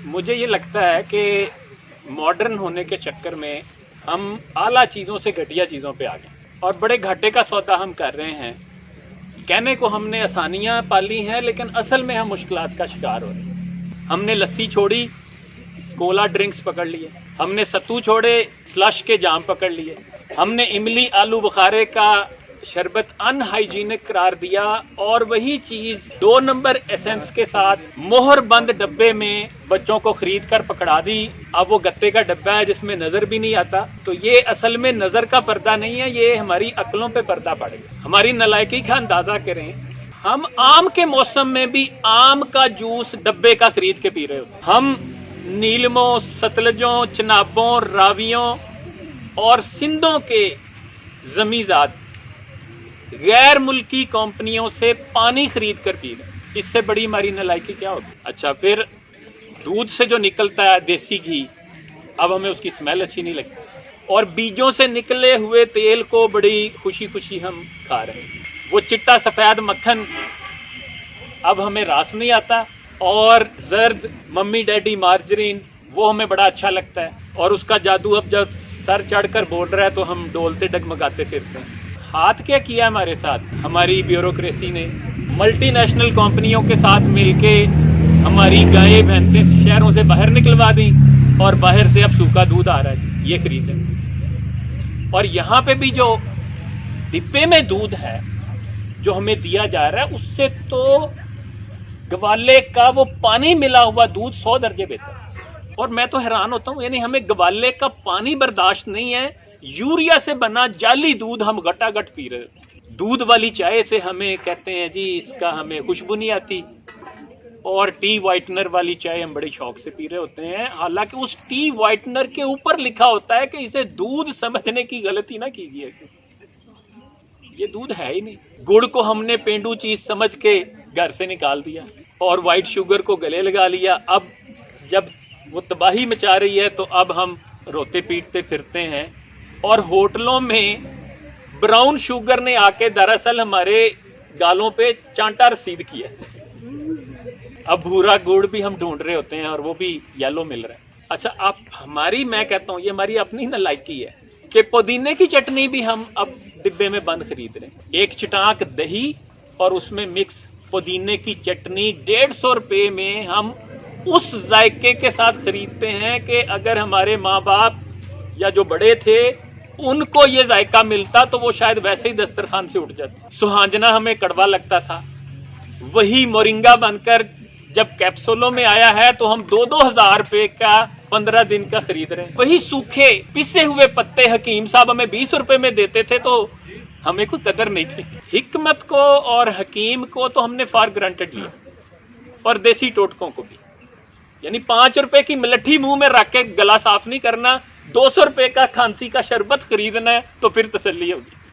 मुझे ये लगता है कि मॉडर्न होने के चक्कर में हम आला चीज़ों से घटिया चीज़ों पे आ गए और बड़े घाटे का सौदा हम कर रहे हैं। कहने को हमने आसानियाँ पाली हैं, लेकिन असल में हम मुश्किलात का शिकार हो रहे हैं। हमने लस्सी छोड़ी, कोला ड्रिंक्स पकड़ लिए। हमने सत्तू छोड़े, स्लश के जाम पकड़ लिए। हमने इमली आलू बुखारे का शरबत अनहाइजीनिक करार दिया और वही चीज 2 नंबर एसेंस के साथ मोहर बंद डब्बे में बच्चों को खरीद कर पकड़ा दी। अब वो गत्ते का डब्बा है जिसमें नजर भी नहीं आता। तो ये असल में नजर का पर्दा नहीं है, ये हमारी अक्लों पे पर्दा पड़ेगा। हमारी नालायकी का अंदाजा करें, हम आम के मौसम में भी आम का जूस डब्बे का खरीद के पी रहे होते। हम नीलमों, सतलजों, चनाबों, रावियों और सिंधों के जमीजात गैर मुल्की कंपनियों से पानी खरीद कर पी रहे। इससे बड़ी हमारी नालायकी क्या होगी। अच्छा, फिर दूध से जो निकलता है देसी घी, अब हमें उसकी स्मेल अच्छी नहीं लगती और बीजों से निकले हुए तेल को बड़ी खुशी खुशी हम खा रहे हैं। वो चिट्टा सफेद मक्खन अब हमें रास नहीं आता और जर्द मम्मी डैडी मार्जरीन वो हमें बड़ा अच्छा लगता है और उसका जादू अब जब सर चढ़कर बोल रहा है तो हम डोलते डगमगाते फिरते हैं। हाथ क्या किया हमारे साथ हमारी ब्यूरोक्रेसी ने? मल्टीनेशनल कंपनियों के साथ मिलके हमारी गायें भैंसें शहरों से बाहर निकलवा दी और बाहर से अब सूखा दूध आ रहा है, ये खरीदें। और यहाँ पे भी जो डिब्बे में दूध है जो हमें दिया जा रहा है, उससे तो गवाले का वो पानी मिला हुआ दूध 100 दर्जे बेहतर है। और मैं तो हैरान होता हूँ, यानी हमें गवाले का पानी बर्दाश्त नहीं है, यूरिया से बना जाली दूध हम घटाघट पी रहे हैं। दूध वाली चाय से हमें कहते हैं जी इसका हमें खुशबू नहीं आती, और टी वाइटनर वाली चाय हम बड़े शौक से पी रहे होते हैं। हालांकि उस टी वाइटनर के ऊपर लिखा होता है कि इसे दूध समझने की गलती ना कीजिए, ये दूध है ही नहीं। गुड़ को हमने पेंडू चीज समझ के घर से निकाल दिया और व्हाइट शुगर को गले लगा लिया। अब जब वो तबाही मचा रही है तो अब हम रोते पीटते फिरते हैं। और होटलों में ब्राउन शुगर ने आके दरअसल हमारे गालों पे चांटा रसीद किया। अब भूरा गुड़ भी हम ढूंढ रहे होते हैं और वो भी येलो मिल रहा है। अच्छा, आप मैं कहता हूँ ये हमारी अपनी नालायकी है कि पुदीने की चटनी भी हम अब डिब्बे में बंद खरीद रहे हैं। एक चटाक दही और उसमें मिक्स पुदीने की चटनी 150 रुपए में हम उस जायके के साथ खरीदते हैं कि अगर हमारे माँ बाप या जो बड़े थे उनको ये जायका मिलता तो वो शायद वैसे ही दस्तरखान से उठ जाते। सुहांजना हमें कड़वा लगता था, वही मोरिंगा बनकर जब कैप्सूलों में आया है तो हम 2-2 हजार रुपए का 15 दिन का खरीद रहे हैं। वही सूखे पिसे हुए पत्ते हकीम साहब हमें 20 रुपए में देते थे तो हमें कोई कदर नहीं थी। हिकमत को और हकीम को तो हमने फॉर ग्रांटेड लिया और देसी टोटकों को भी। यानी 5 रुपए की मलट्ठी मुंह में रख के गला साफ नहीं करना, 200 रुपए का खांसी का शरबत खरीदना है तो फिर तसल्ली होगी।